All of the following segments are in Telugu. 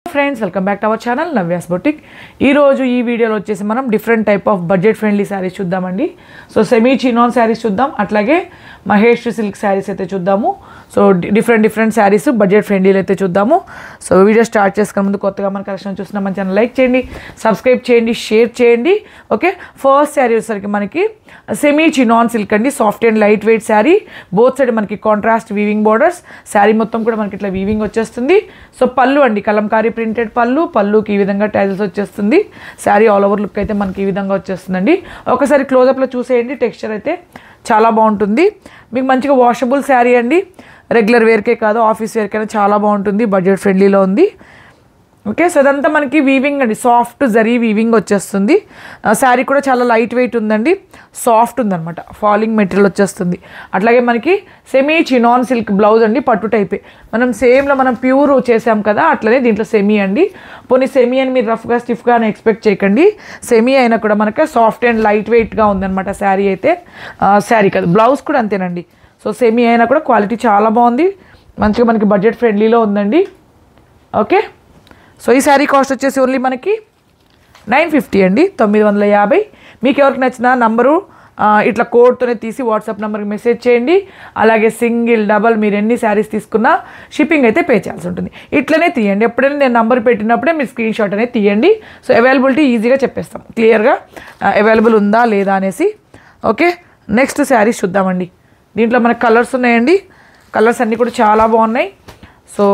Friends welcome back to our channel Navya's boutique. ఈరోజు ఈ వీడియోలో వచ్చేసి మనం different type of budget friendly saris చూద్దామండి. సో సెమీ చినాన్ శారీస్ చూద్దాం, అట్లాగే మహేష్ సిల్క్ శారీస్ అయితే చూద్దాము. సో డిఫరెంట్ శారీస్ బడ్జెట్ ఫ్రెండ్లీలు అయితే చూద్దాము. సో వీడియో స్టార్ట్ చేసుకునే ముందు కొత్తగా మన కలెక్షన్ చూస్తున్నా మన ఛానల్ లైక్ చేయండి, సబ్స్క్రైబ్ చేయండి, షేర్ చేయండి. ఓకే, ఫస్ట్ శారీ వచ్చేసరికి మనకి సెమీ చినాన్ సిల్క్ అండి, soft and light weight sari. Both side మనకి కాంట్రాస్ట్ వీవింగ్ బోర్డర్స్, శారీ మొత్తం కూడా మనకి ఇట్లా వీవింగ్ వచ్చేస్తుంది. సో పళ్ళు అండి కలంకారీ ప్రింటెడ్ పళ్ళుకి ఈ విధంగా టైల్స్ వచ్చేస్తుంది. శారీ ఆల్ ఓవర్ లుక్ అయితే మనకి ఈ విధంగా వచ్చేస్తుందండి. ఒకసారి క్లోజప్లో చూసేయండి, టెక్స్చర్ అయితే చాలా బాగుంటుంది. మీకు మంచిగా వాషబుల్ శారీ అండి, రెగ్యులర్ వేర్కే కాదు ఆఫీస్ వేర్కైనా చాలా బాగుంటుంది, బడ్జెట్ ఫ్రెండ్లీలో ఉంది. ఓకే, సో అదంతా మనకి వీవింగ్ అండి, సాఫ్ట్ జరీ వీవింగ్ వచ్చేస్తుంది. శారీ కూడా చాలా లైట్ వెయిట్ ఉందండి, సాఫ్ట్ ఉందన్నమాట, ఫాలింగ్ మెటీరియల్ వచ్చేస్తుంది. అట్లాగే మనకి సెమీ చినాన్ సిల్క్ బ్లౌజ్ అండి, పట్టు టైపే. మనం సేమ్లో మనం ప్యూర్ చేసాం కదా, అట్లనే దీంట్లో సెమీ అండి. పోనీ సెమీ అని మీరు రఫ్గా స్టిఫ్గా అని ఎక్స్పెక్ట్ చేయకండి, సెమీ అయినా కూడా మనకి సాఫ్ట్ అండ్ లైట్ వెయిట్గా ఉందన్నమాట శారీ అయితే. శారీ కాదు, బ్లౌజ్ కూడా అంతేనండి. సో సెమీ అయినా కూడా క్వాలిటీ చాలా బాగుంది, మంచిగా మనకి బడ్జెట్ ఫ్రెండ్లీలో ఉందండి. ఓకే, సో ఈ శారీ కాస్ట్ వచ్చేసి ఓన్లీ మనకి 950 అండి, 950. మీకు ఎవరికి నచ్చిన నంబరు ఇట్లా కోడ్తోనే తీసి వాట్సాప్ నెంబర్కి మెసేజ్ చేయండి. అలాగే సింగిల్ డబల్ మీరు ఎన్ని శారీస్ తీసుకున్నా షిప్పింగ్ అయితే పే చేయాల్సి ఉంటుంది. ఇట్లనే తీయండి, ఎప్పుడైనా నేను నంబర్ పెట్టినప్పుడే మీరు స్క్రీన్ షాట్ అనేది తీయండి. సో అవైలబిలిటీ ఈజీగా చెప్పేస్తాం, క్లియర్గా అవైలబుల్ ఉందా లేదా అనేసి. ఓకే, నెక్స్ట్ శారీస్ చూద్దామండి. దీంట్లో మనకు కలర్స్ ఉన్నాయండి, కలర్స్ అన్నీ కూడా చాలా బాగున్నాయి. సో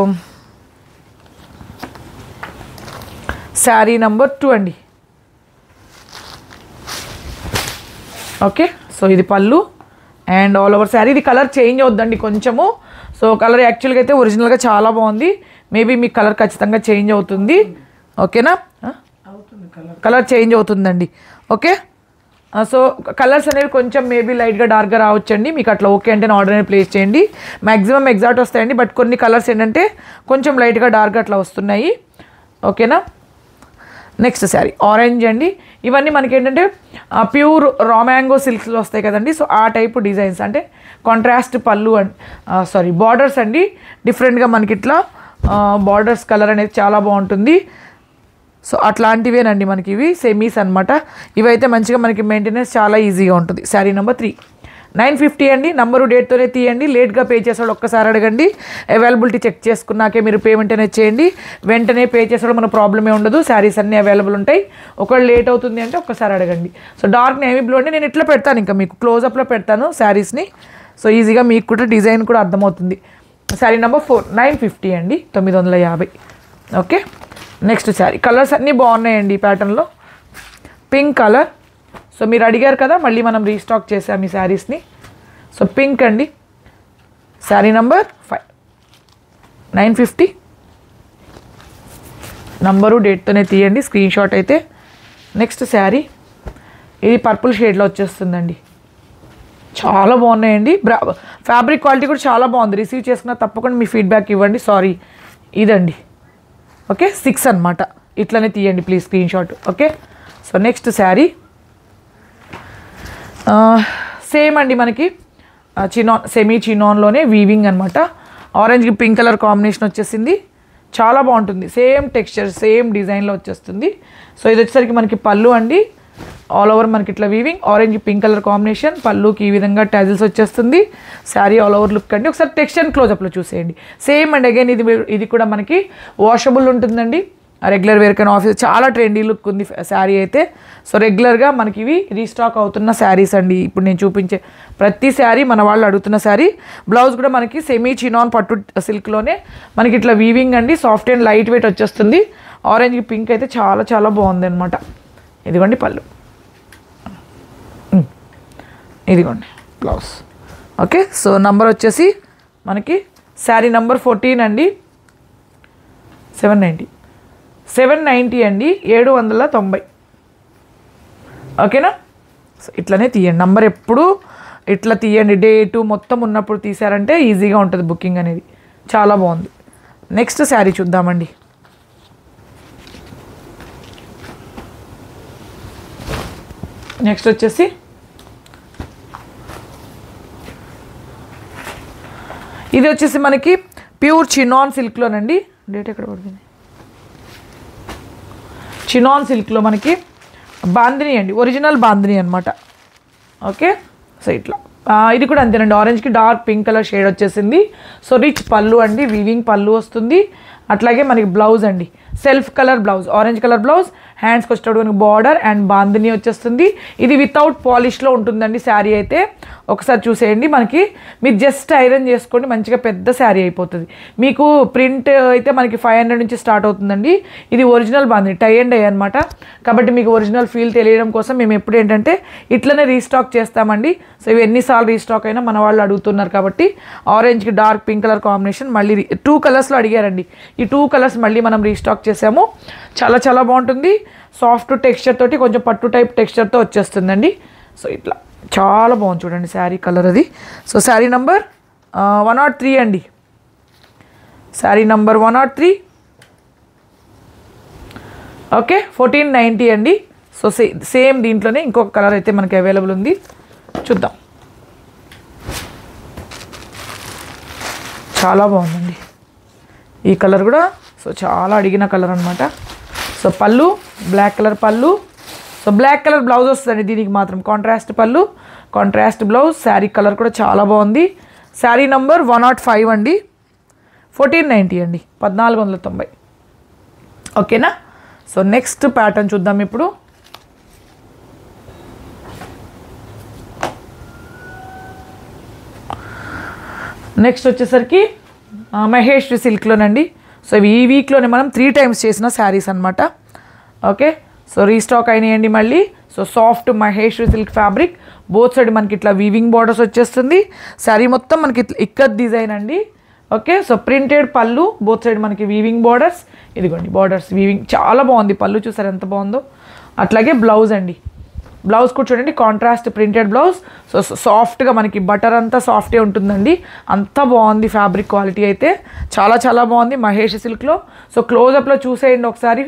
శారీ నెంబర్ 2 అండి. ఓకే, సో ఇది పళ్ళు అండ్ ఆల్ ఓవర్ శారీ. ఇది కలర్ చేంజ్ అవుద్దండి కొంచెము. సో కలర్ యాక్చువల్గా అయితే ఒరిజినల్గా చాలా బాగుంది, మేబీ మీ కలర్ ఖచ్చితంగా చేంజ్ అవుతుంది. ఓకేనా, కలర్ చేంజ్ అవుతుందండి. ఓకే, సో కలర్స్ అనేవి కొంచెం మేబీ లైట్గా డార్క్గా రావచ్చండి. మీకు అట్లా ఓకే అంటే ఆర్డర్ అనేది ప్లేస్ చేయండి. మ్యాక్సిమం ఎగ్జాక్ట్ వస్తాయండి, బట్ కొన్ని కలర్స్ ఏంటంటే కొంచెం లైట్గా డార్క్గా అట్లా వస్తున్నాయి. ఓకేనా, నెక్స్ట్ శారీ ఆరెంజ్ అండి. ఇవన్నీ మనకి ఏంటంటే ప్యూర్ రా మ్యాంగో సిల్క్స్లో వస్తాయి కదండి. సో ఆ టైపు డిజైన్స్ అంటే కాంట్రాస్ట్ పళ్ళు అండ్ బార్డర్స్ అండి, డిఫరెంట్గా మనకి ఇట్లా బార్డర్స్ కలర్ అనేది చాలా బాగుంటుంది. సో అట్లాంటివేనండి మనకి ఇవి సెమీస్ అనమాట. ఇవైతే మంచిగా మనకి మెయింటెనెన్స్ చాలా ఈజీగా ఉంటుంది. శారీ నెంబర్ 3 950 అండి. నంబరు డేట్తోనే తీయండి, లేట్గా పే చేసాడు ఒక్కసారి అడగండి. అవైలబిలిటీ చెక్ చేసుకున్నాకే మీరు పేమెంట్ అనేది చేయండి. వెంటనే పే చేసాడు మన ప్రాబ్లమే ఉండదు, శారీస్ అన్నీ అవైలబుల్ ఉంటాయి. ఒకవేళ లేట్ అవుతుంది అంటే ఒక్కసారి అడగండి. సో డార్క్ నేవీ బ్లూ అంటే నేను ఇట్లా పెడతాను, ఇంకా మీకు క్లోజప్లో పెడతాను శారీస్ని. సో ఈజీగా మీకు కూడా డిజైన్ కూడా అర్థమవుతుంది. శారీ నెంబర్ 4 950 అండి, 950. Okay, next sari. కలర్స్ అన్నీ బాగున్నాయండి ఈ ప్యాటర్న్లో. పింక్ కలర్, సో మీరు అడిగారు కదా, మళ్ళీ మనం రీస్టాక్ చేసాం ఈ శారీస్ని. సో పింక్ అండి, శారీ నెంబర్ 5 950. నంబరు డేట్తోనే తీయండి, స్క్రీన్ షాట్ అయితే. నెక్స్ట్ శారీ ఇది పర్పుల్ షేడ్లో వచ్చేస్తుందండి, చాలా బాగున్నాయండి. ఫ్యాబ్రిక్ క్వాలిటీ కూడా చాలా బాగుంది. రిసీవ్ చేసుకున్న తప్పకుండా మీ ఫీడ్బ్యాక్ ఇవ్వండి. సారీ, ఇదండి. ఓకే, 6 అనమాట, ఇట్లనే తీయండి please screen shot. Okay, so next sari same అండి, మనకి చినాన్ సెమీ చినాన్లోనే వీవింగ్ అనమాట. ఆరెంజ్కి పింక్ కలర్ కాంబినేషన్ వచ్చేసింది, చాలా బాగుంటుంది. సేమ్ టెక్స్చర్ సేమ్ డిజైన్లో వచ్చేస్తుంది. సో ఇది వచ్చేసరికి మనకి పళ్ళు అండి, ఆల్ ఓవర్ మనకి ఇట్లా weaving, orange pink colour combination, పళ్ళుకి ఈ విధంగా టైల్స్ వచ్చేస్తుంది. శారీ ఆల్ ఓవర్ లుక్ అండి. ఒకసారి టెక్స్చర్ క్లోజప్లో చూసేయండి. సేమ్ అండి, అగైన్ ఇది కూడా మనకి వాషబుల్ ఉంటుందండి, రెగ్యులర్ వేర్ కన్నా ఆఫీస్ చాలా ట్రెండీ లుక్ ఉంది శారీ అయితే. సో రెగ్యులర్గా మనకి ఇవి రీస్టాక్ అవుతున్న శారీస్ అండి. ఇప్పుడు నేను చూపించే ప్రతి శారీ మన వాళ్ళు అడుగుతున్న శారీ. బ్లౌజ్ కూడా మనకి సెమీ చినాన్ పట్టు సిల్క్లోనే మనకి ఇట్లా వీవింగ్ అండి, సాఫ్ట్ అండ్ లైట్ వెయిట్ వచ్చేస్తుంది. ఆరెంజ్కి పింక్ అయితే చాలా చాలా బాగుంది అనమాట. ఇదిగోండి పళ్ళు, ఇదిగోండి బ్లౌజ్. ఓకే, సో నంబర్ వచ్చేసి మనకి శారీ నంబర్ 14 అండి, 790 అండి, 790. ఓకేనా, సో ఇట్లనే తీయండి, నంబర్ ఎప్పుడు ఇట్లా తీయండి, డేటు మొత్తం ఉన్నప్పుడు తీసారంటే ఈజీగా ఉంటుంది బుకింగ్ అనేది. చాలా బాగుంది. నెక్స్ట్ శారీ చూద్దామండి. నెక్స్ట్ వచ్చేసి ఇది వచ్చేసి మనకి ప్యూర్ చినాన్ సిల్క్లోనండి. డేట్ ఎక్కడ పడుతుంది, చినాన్ సిల్క్లో మనకి బాందిని అండి, ఒరిజినల్ బాందిని అనమాట. ఓకే, సో ఇట్లా ఇది కూడా అంతేనండి, ఆరెంజ్కి డార్క్ పింక్ కలర్ షేడ్ వచ్చేసింది. సో రిచ్ పళ్ళు అండి, వీవింగ్ పళ్ళు వస్తుంది. అట్లాగే మనకి బ్లౌజ్ అండి, self colour blouse, orange colour blouse, హ్యాండ్స్కి వచ్చేటప్పుడు బార్డర్ అండ్ బాందిని వచ్చేస్తుంది. ఇది వితౌట్ పాలిష్లో ఉంటుందండి శారీ అయితే. ఒకసారి చూసేయండి, మనకి మీరు జస్ట్ ఐరన్ చేసుకోండి, మంచిగా పెద్ద శారీ అయిపోతుంది. మీకు ప్రింట్ అయితే మనకి 500 నుంచి స్టార్ట్ అవుతుందండి. ఇది original Bandhani, tie and dye అనమాట. కాబట్టి మీకు ఒరిజినల్ ఫీల్ తెలియడం కోసం మేము ఎప్పుడు ఏంటంటే ఇట్లనే రీస్టాక్ చేస్తామండి. సో ఇవి ఎన్నిసార్లు రీస్టాక్ అయినా మన వాళ్ళు అడుగుతున్నారు కాబట్టి ఆరెంజ్కి డార్క్ పింక్ కలర్ కాంబినేషన్ మళ్ళీ 2 కలర్స్లో అడిగారండి. ఈ 2 కలర్స్ మళ్ళీ మనం రీస్టాక్ చేసాము. చాలా చాలా బాగుంటుంది, సాఫ్ట్ టెక్స్చర్ తోటి, కొంచెం పట్టు టైప్ టెక్స్చర్తో వచ్చేస్తుందండి. సో ఇట్లా చాలా బాగుంది చూడండి శారీ కలర్ అది. సో శారీ నంబర్ 103 అండి, శారీ నంబర్ 103. ఓకే, 1490 అండి. సో సేమ్ దీంట్లోనే ఇంకొక కలర్ అయితే మనకి అవైలబుల్ ఉంది, చూద్దాం. చాలా బాగుందండి ఈ కలర్ కూడా. సో చాలా అడిగిన కలర్ అనమాట. సో పళ్ళు బ్లాక్ కలర్ పళ్ళు, సో బ్లాక్ కలర్ బ్లౌజ్ వస్తుందండి దీనికి మాత్రం, కాంట్రాస్ట్ పళ్ళు, కాంట్రాస్ట్ బ్లౌజ్. శారీ కలర్ కూడా చాలా బాగుంది. శారీ నంబర్ 105 అండి, 1490 అండి, 1490. ఓకేనా. సో నెక్స్ట్ ప్యాటర్న్ చూద్దాం ఇప్పుడు. నెక్స్ట్ వచ్చేసరికి మహేశ్వరి సిల్క్లోనండి. సో ఈ వీక్లోనే మనం 3 టైమ్స్ చేసిన శారీస్ అనమాట. ఓకే, సో రీస్టాక్ అయినాయండి మళ్ళీ. So soft Maheshwari silk fabric, both side మనకి ఇట్లా వీవింగ్ బార్డర్స్ వచ్చేస్తుంది. శారీ మొత్తం మనకి ఇట్లా ఇక్కత్ డిజైన్ అండి. ఓకే, సో ప్రింటెడ్ పళ్ళు, బోత్ సైడ్ మనకి వీవింగ్ బార్డర్స్. ఇదిగోండి బార్డర్స్ వీవింగ్, చాలా బాగుంది పళ్ళు, చూసారు ఎంత బాగుందో. అట్లాగే బ్లౌజ్ అండి, బ్లౌజ్ కూడా చూడండి కాంట్రాస్ట్ ప్రింటెడ్ బ్లౌజ్. సో సాఫ్ట్గా మనకి బటర్ అంతా సాఫ్టే ఉంటుందండి, అంత బాగుంది ఫ్యాబ్రిక్ క్వాలిటీ అయితే. చాలా చాలా బాగుంది మహేష్ సిల్క్లో. సో క్లోజప్లో చూసేయండి ఒకసారి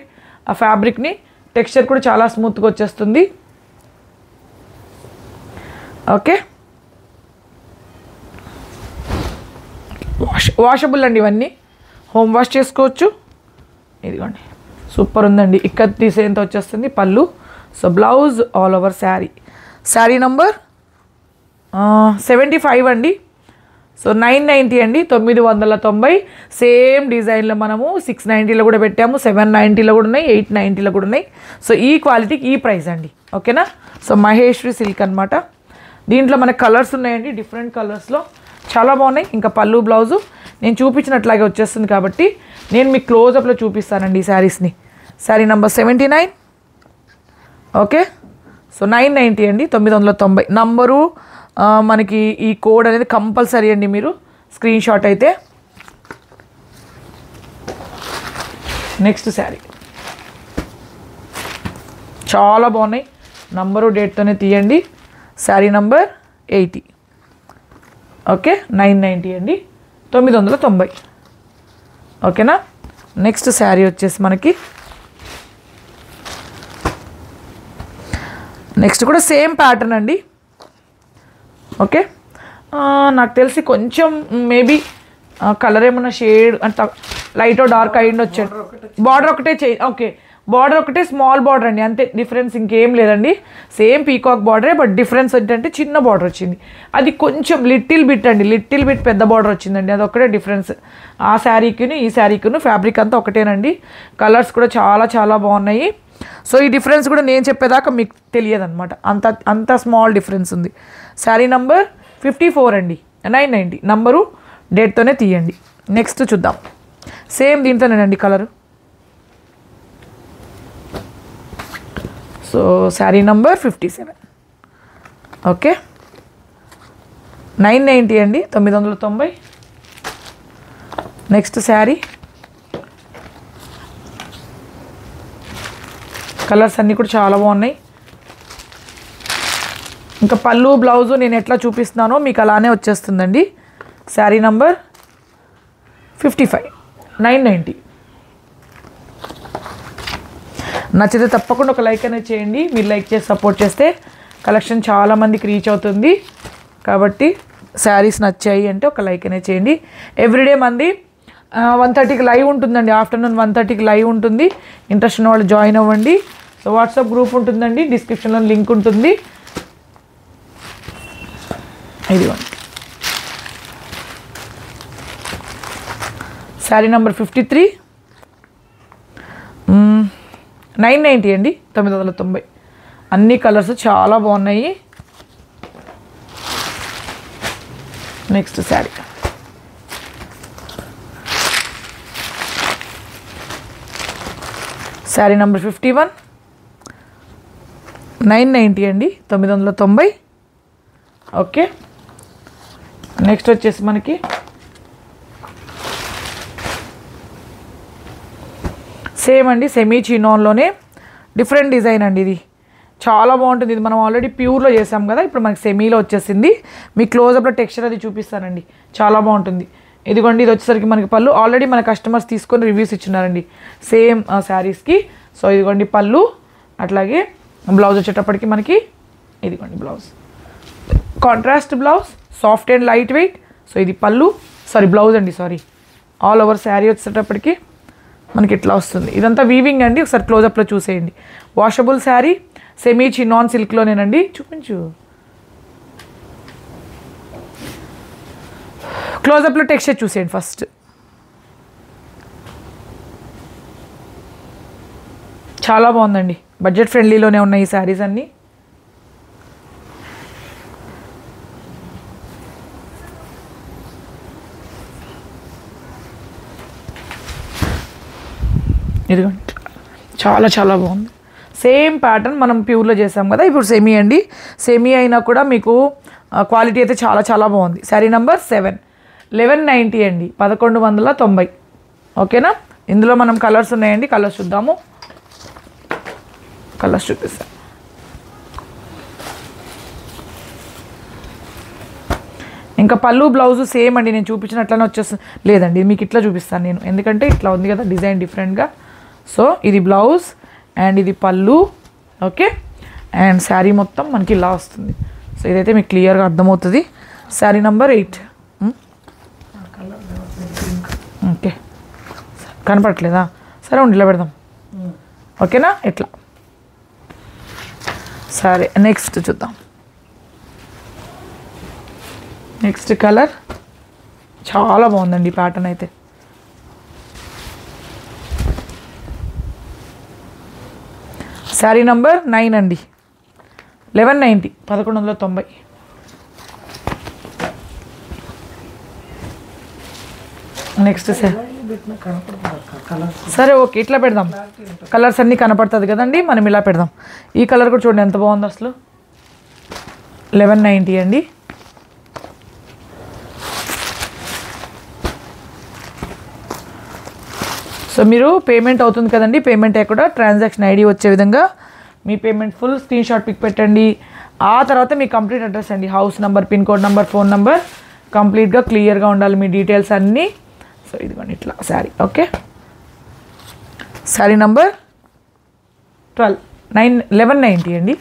ఆ ఫ్యాబ్రిక్ని, టెక్స్చర్ కూడా చాలా స్మూత్గా వచ్చేస్తుంది. ఓకే, వాషబుల్ అండి ఇవన్నీ, హోమ్ వాష్ చేసుకోవచ్చు. ఇదిగోండి సూపర్ ఉందండి, ఇక్కత్ డిజైన్తో వచ్చేస్తుంది పళ్ళు. So blouse all over sari. Sari number 75 అండి. సో 990 అండి, 990. సేమ్ డిజైన్లో మనము 690లో కూడా పెట్టాము, 790లో కూడా ఉన్నాయి, 890లో కూడా ఉన్నాయి. సో ఈ క్వాలిటీకి ఈ ప్రైస్ అండి. ఓకేనా. సో మహేశ్వరి సిల్క్ అనమాట. దీంట్లో మనకు కలర్స్ ఉన్నాయండి, డిఫరెంట్ కలర్స్లో చాలా బాగున్నాయి. ఇంకా పళ్ళు బ్లౌజు నేను చూపించినట్లాగే వచ్చేస్తుంది కాబట్టి నేను మీకు క్లోజప్లో చూపిస్తానండి ఈ శారీస్ని. శారీ నంబర్ 79. ఓకే, సో 990 అండి, 990 నంబరు. మనకి ఈ కోడ్ అనేది కంపల్సరీ అండి, మీరు స్క్రీన్ షాట్ అయితే. నెక్స్ట్ శారీ చాలా బాగున్నాయి, నంబరు డేట్తోనే తీయండి. శారీ నంబర్ 80. ఓకే, 990 అండి, 990. ఓకేనా. నెక్స్ట్ శారీ వచ్చేసి మనకి నెక్స్ట్ కూడా సేమ్ ప్యాటర్న్ అండి. ఓకే, నాకు తెలిసి కొంచెం మేబీ కలర్ ఏమన్నా షేడ్ అంత లైట్ డార్క్ అయ్యిండి వచ్చాడు. బార్డర్ ఒకటే ఓకే, బార్డర్ ఒకటే స్మాల్ బార్డర్ అండి, అంతే డిఫరెన్స్, ఇంకేం లేదండి. సేమ్ పీకాక్ బార్డరే, బట్ డిఫరెన్స్ ఏంటంటే చిన్న బార్డర్ వచ్చింది. అది కొంచెం లిటిల్ బిట్ అండి, లిటిల్ బిట్ పెద్ద బార్డర్ వచ్చిందండి, అది ఒకటే డిఫరెన్స్. ఆ శారీకిను ఈ శారీకిను ఫ్యాబ్రిక్ అంతా ఒకటేనండి. కలర్స్ కూడా చాలా చాలా బాగున్నాయి. సో ఈ డిఫరెన్స్ కూడా నేను చెప్పేదాకా మీకు తెలియదు అనమాట, అంత స్మాల్ డిఫరెన్స్ ఉంది. శారీ నంబర్ 54 అండి, 990 నంబరు డేట్తోనే తీయండి. నెక్స్ట్ చూద్దాం, సేమ్ దీంతోనేనండి colour. So sari number 57. Okay, 990 అండి, 990. నెక్స్ట్ శారీ కలర్స్ అన్నీ కూడా చాలా బాగున్నాయి. ఇంకా పళ్ళు బ్లౌజు నేను ఎట్లా చూపిస్తున్నానో మీకు అలానే వచ్చేస్తుందండి. శారీ నంబర్ 55, 990. నచ్చితే తప్పకుండా ఒక లైక్ అనేది చేయండి. మీరు లైక్ చేసి సపోర్ట్ చేస్తే కలెక్షన్ చాలామందికి రీచ్ అవుతుంది. కాబట్టి శారీస్ నచ్చాయి అంటే ఒక లైక్ అనేది చేయండి. ఎవ్రీడే మంది 1:30కి లైవ్ ఉంటుందండి. ఆఫ్టర్నూన్ 1:30కి లైవ్ ఉంటుంది. ఇంట్రెస్ట్ ఉన్న వాళ్ళు జాయిన్ అవ్వండి. సో వాట్సాప్ గ్రూప్ ఉంటుందండి, డిస్క్రిప్షన్లో లింక్ ఉంటుంది. ఇదిగోండి శారీ నెంబర్ 53, 990 అండి, 990. అన్ని కలర్స్ చాలా బాగున్నాయి. నెక్స్ట్ శారీ శారీ నెంబర్ 51, 990 అండి, 990. ఓకే, నెక్స్ట్ వచ్చేసి మనకి సేమ్ అండి, సెమీ చినాన్లోనే డిఫరెంట్ డిజైన్ అండి. ఇది చాలా బాగుంటుంది. ఇది మనం ఆల్రెడీ ప్యూర్లో చేసాం కదా, ఇప్పుడు మనకి సెమీలో వచ్చేసింది. మీ క్లోజప్లో టెక్స్చర్ అది చూపిస్తానండి, చాలా బాగుంటుంది. ఇదిగోండి, ఇది వచ్చేసరికి మనకి పళ్ళు. ఆల్రెడీ మన కస్టమర్స్ తీసుకొని రివ్యూస్ ఇచ్చినారండి సేమ్ శారీస్కి. సో ఇదిగోండి పళ్ళు, అట్లాగే బ్లౌజ్ వచ్చేటప్పటికి మనకి ఇదిగోండి blouse, contrast blouse, soft and light weight. So ఇది పళ్ళు, బ్లౌజ్ అండి, ఆల్ ఓవర్ శారీ వచ్చేటప్పటికి మనకి ఇట్లా వస్తుంది. ఇదంతా వీవింగ్ అండి, ఒకసారి క్లోజప్లో చూసేయండి. వాషబుల్ శారీ, సెమీ చినాన్ సిల్క్లోనేనండి. చూపించు, క్లోజప్లో టెక్స్చర్ చూసేయండి ఫస్ట్. చాలా బాగుందండి, బడ్జెట్ ఫ్రెండ్లీలోనే ఉన్నాయి ఈ శారీస్ అన్నీ. ఇదిగోండి, చాలా చాలా బాగుంది. సేమ్ ప్యాటర్న్ మనం ప్యూర్లో చేసాం కదా, ఇప్పుడు సెమీ అండి. సెమీ అయినా కూడా మీకు క్వాలిటీ అయితే చాలా చాలా బాగుంది. శారీ నెంబర్ 7, 1190 అండి, 1190. ఓకేనా, ఇందులో మనం కలర్స్ ఉన్నాయండి, కలర్స్ చూద్దాము. కలర్స్ చూపిస్తాను. ఇంకా పళ్ళు బ్లౌజు సేమ్ అండి, నేను చూపించినట్లనే వచ్చేస్తుంది. లేదండి, మీకు ఇట్లా చూపిస్తాను నేను, ఎందుకంటే ఇట్లా ఉంది కదా డిజైన్ డిఫరెంట్గా. సో ఇది బ్లౌజ్ అండ్ ఇది పళ్ళు. ఓకే, అండ్ శారీ మొత్తం మనకి ఇలా వస్తుంది. సో ఇదైతే మీకు క్లియర్గా అర్థమవుతుంది. శారీ నెంబర్ 8. ఓకే, కనపడట్లేదా? సరే ఉండి ఇలా పెడదాం. ఓకేనా, ఇట్లా. సరే, నెక్స్ట్ చూద్దాం. నెక్స్ట్ కలర్ చాలా బాగుందండి ప్యాటర్న్ అయితే. శారీ నంబర్ 9 అండి, 1190, 1190. నెక్స్ట్ సరే ఓకే, ఇట్లా పెడదాం. కలర్స్ అన్నీ కనపడుతుంది కదండి, మనం ఇలా పెడదాం. ఈ కలర్ కూడా చూడండి ఎంత బాగుంది అసలు. 1190 అండి. సో మీరు పేమెంట్ అవుతుంది కదండి, పేమెంట్ అయ్యకుండా ట్రాన్సాక్షన్ ఐడి వచ్చే విధంగా మీ payment full screen shot pic పెట్టండి. ఆ తర్వాత మీ కంప్లీట్ అడ్రస్ అండి, house number, pin code number, phone number కంప్లీట్గా క్లియర్గా ఉండాలి మీ డీటెయిల్స్ అన్నీ. సో ఇదిగోండి ఇట్లా శారీ. ఓకే, శారీ నంబర్ 1190 అండి,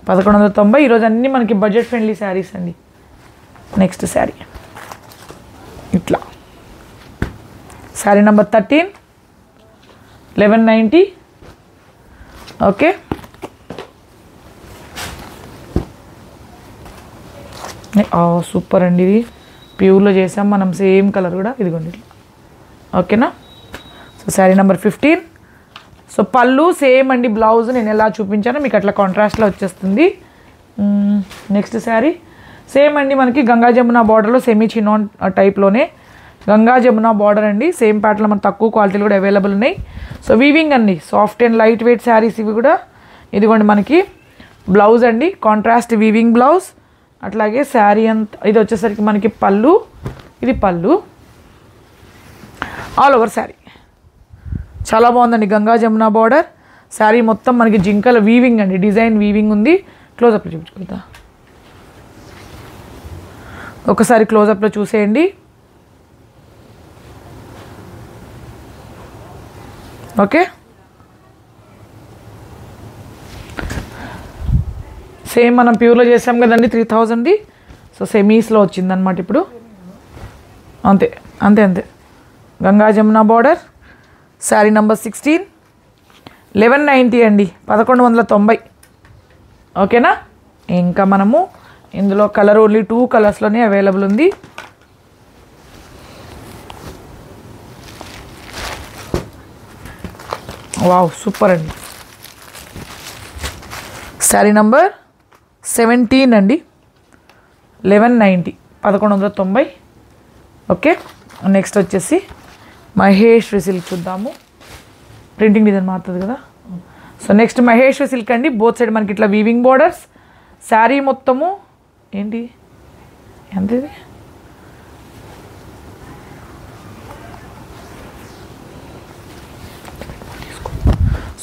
1190. ఈరోజు అన్నీ మనకి బడ్జెట్ ఫ్రెండ్లీ శారీస్ అండి. నెక్స్ట్ శారీ ఇట్లా, శారీ నెంబర్ 13, 1190. ఓకే, సూపర్ అండి, ఇది ప్యూర్లో చేసాం మనం, సేమ్ కలర్ కూడా ఇదిగోండి ఇట్లా. ఓకేనా, సో శారీ నెంబర్ 15. సో పళ్ళు సేమ్ అండి, బ్లౌజ్ నేను ఎలా చూపించానో మీకు అట్లా కాంట్రాస్ట్లో వచ్చేస్తుంది. నెక్స్ట్ శారీ సేమ్ అండి, మనకి గంగా జమున బార్డర్లో సెమీ చినాన్ టైప్లోనే గంగా జమున బార్డర్ అండి. సేమ్ ప్యాటర్న్లో మన తక్కువ క్వాలిటీలు కూడా అవైలబుల్ ఉన్నాయి. సో వీవింగ్ అండి, soft and lightweight saris ఇవి కూడా. ఇదిగోండి మనకి బ్లౌజ్ అండి, కాంట్రాస్ట్ వీవింగ్ బ్లౌజ్. అట్లాగే శారీ అంతా ఇది వచ్చేసరికి మనకి పళ్ళు, ఇది పళ్ళు, ఆల్ ఓవర్ శారీ చాలా బాగుందండి. గంగా జమున బార్డర్ శారీ మొత్తం మనకి జింకల వీవింగ్ అండి, డిజైన్ వీవింగ్ ఉంది. క్లోజప్లో చూపించుకుంటా, ఒకసారి క్లోజప్లో చూసేయండి. ఓకే, సేమ్ మనం ప్యూర్లో చేసాం కదండి 3000. సో సెమీస్లో వచ్చిందనమాట ఇప్పుడు. అంతే అంతే అంతే గంగా జమున బార్డర్, శారీ నంబర్ 16, 1190 అండి, 1190. ఓకేనా. ఇంకా మనము ఇందులో కలర్ ఓన్లీ 2 కలర్స్లోనే అవైలబుల్ ఉంది. వావ్ సూపర్ అండి. శారీ నంబర్ 17 అండి, 1190, 1190. ఓకే. నెక్స్ట్ వచ్చేసి మహేశ్వరి సిల్క్ చూద్దాము. ప్రింటింగ్ డిజైన్ మారుతుంది కదా. సో నెక్స్ట్ మహేశ్వరి సిల్క్ అండి. బోత్ సైడ్ మనకి ఇట్లా వీవింగ్ బోర్డర్స్. శారీ మొత్తము ఏంటి ఎంత ఇది,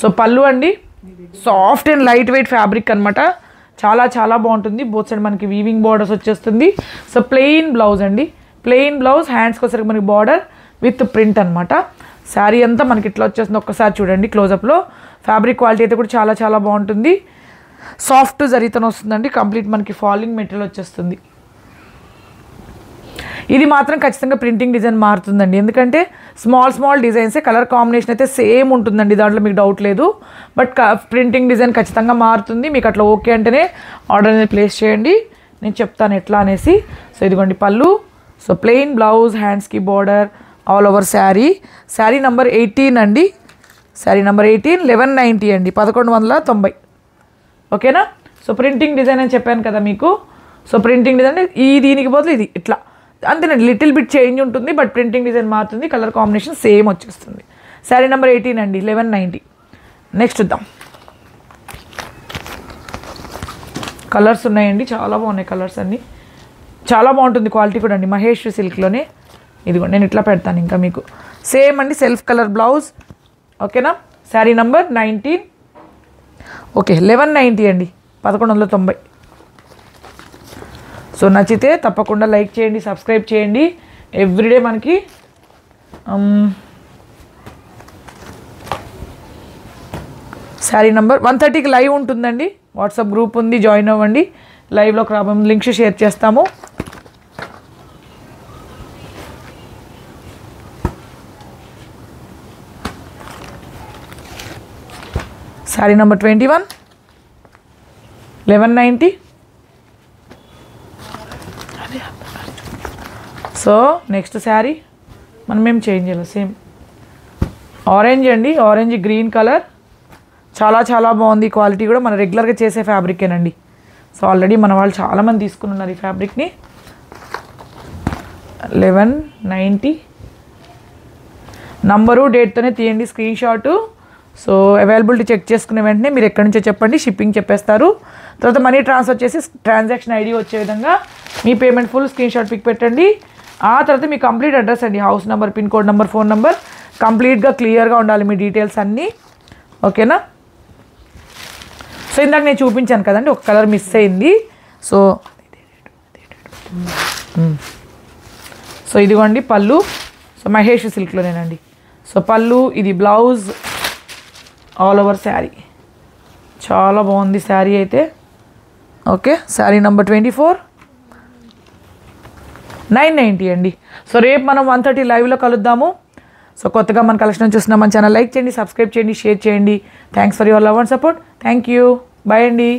సో పళ్ళు అండి, soft and light weight fabric అనమాట. చాలా చాలా బాగుంటుంది. బోత్ సైడ్ మనకి వీవింగ్ బార్డర్స్ వచ్చేస్తుంది. సో ప్లెయిన్ బ్లౌజ్ అండి, ప్లెయిన్ బ్లౌజ్, హ్యాండ్స్కి వచ్చేసరికి మనకి బార్డర్ విత్ ప్రింట్ అనమాట. శారీ అంతా మనకి ఇట్లా వచ్చేస్తుంది. ఒక్కసారి చూడండి క్లోజప్లో. ఫ్యాబ్రిక్ క్వాలిటీ అయితే కూడా చాలా చాలా బాగుంటుంది. సాఫ్ట్ జరీతోనే వస్తుందండి. కంప్లీట్ మనకి ఫాలింగ్ మెటీరియల్ వచ్చేస్తుంది. ఇది మాత్రం ఖచ్చితంగా ప్రింటింగ్ డిజైన్ మారుతుందండి, ఎందుకంటే స్మాల్ డిజైన్సే, కలర్ కాంబినేషన్ అయితే సేమ్ ఉంటుందండి, దాంట్లో మీకు డౌట్ లేదు. బట్ ప్రింటింగ్ డిజైన్ ఖచ్చితంగా మారుతుంది. మీకు అట్లా ఓకే అంటేనే ఆర్డర్ అనేది ప్లేస్ చేయండి, నేను చెప్తాను ఎట్లా అనేసి. సో ఇదిగోండి పళ్ళు. సో ప్లెయిన్ బ్లౌజ్, హ్యాండ్స్కి border, all over sari. Sari number 18 అండి, శారీ నంబర్ 18, 1190 అండి, 1190. ఓకేనా. సో ప్రింటింగ్ డిజైన్ అని చెప్పాను కదా మీకు. సో ప్రింటింగ్ డిజైన్ ఈ దీనికి బదులు ఇది ఇట్లా అంతేనండి, లిటిల్ బిట్ చేంజ్ ఉంటుంది, బట్ ప్రింటింగ్ డిజైన్ మారుతుంది, కలర్ కాంబినేషన్ సేమ్ వచ్చేస్తుంది. శారీ నెంబర్ 18 అండి, 1190. నెక్స్ట్ చూద్దాం. కలర్స్ ఉన్నాయండి, చాలా బాగున్నాయి కలర్స్ అన్నీ, చాలా బాగుంటుంది క్వాలిటీ కూడా అండి. మహేశ్వరి సిల్క్లోనే ఇదిగో నేను ఇట్లా పెడతాను ఇంకా మీకు. సేమ్ అండి, సెల్ఫ్ కలర్ బ్లౌజ్. ఓకేనా. శారీ నంబర్ 19, ఓకే 1190 అండి, 1190. సో నచ్చితే తప్పకుండా లైక్ చేయండి, సబ్స్క్రైబ్ చేయండి. ఎవ్రీడే మనకి శారీ నంబర్ 130కి లైవ్ ఉంటుందండి. వాట్సాప్ గ్రూప్ ఉంది, జాయిన్ అవ్వండి. లైవ్లోకి రాబోయే లింక్స్ షేర్ చేస్తాము. Sari number 21, 1190. So next sari మనం ఏం చేంజ్ చేయాలి, సేమ్ ఆరెంజ్ అండి, ఆరెంజ్ గ్రీన్ కలర్. చాలా చాలా బాగుంది క్వాలిటీ కూడా, మన రెగ్యులర్గా చేసే ఫ్యాబ్రికేనండి. సో ఆల్రెడీ మన వాళ్ళు చాలామంది తీసుకున్నారు ఈ ఫ్యాబ్రిక్ని. 1190 నంబరు డేట్తోనే తీయండి screen shot. So availability check చేసుకునే వెంటనే మీరు ఎక్కడి నుంచో చెప్పండి, షిప్పింగ్ చెప్పేస్తారు. తర్వాత మనీ ట్రాన్స్ఫర్ చేసి ట్రాన్సాక్షన్ ఐడి వచ్చే విధంగా మీ payment full screen shot pic పెట్టండి. ఆ తర్వాత మీ కంప్లీట్ అడ్రస్ అండి, house number, pin code number, phone number కంప్లీట్గా క్లియర్గా ఉండాలి మీ డీటెయిల్స్ అన్నీ. ఓకేనా. సో ఇందాక నేను చూపించాను కదండి, ఒక కలర్ మిస్ అయింది. సో ఇదిగోండి పళ్ళు. సో మహేష్ సిల్క్లోనేనండి. సో పళ్ళు, ఇది బ్లౌజ్, ఆల్ ఓవర్ శారీ. చాలా బాగుంది శారీ అయితే. ఓకే. శారీ నెంబర్ 24, 990 అండి. సో రేపు మనం 130 లైవ్లో కలుద్దాము. సో కొత్తగా మన కలెక్షన్ చూసిన మన ఛానల్ లైక్ చేయండి, సబ్స్క్రైబ్ చేయండి, షేర్ చేయండి. Thanks for your love and support. Thank you. Bye అండి.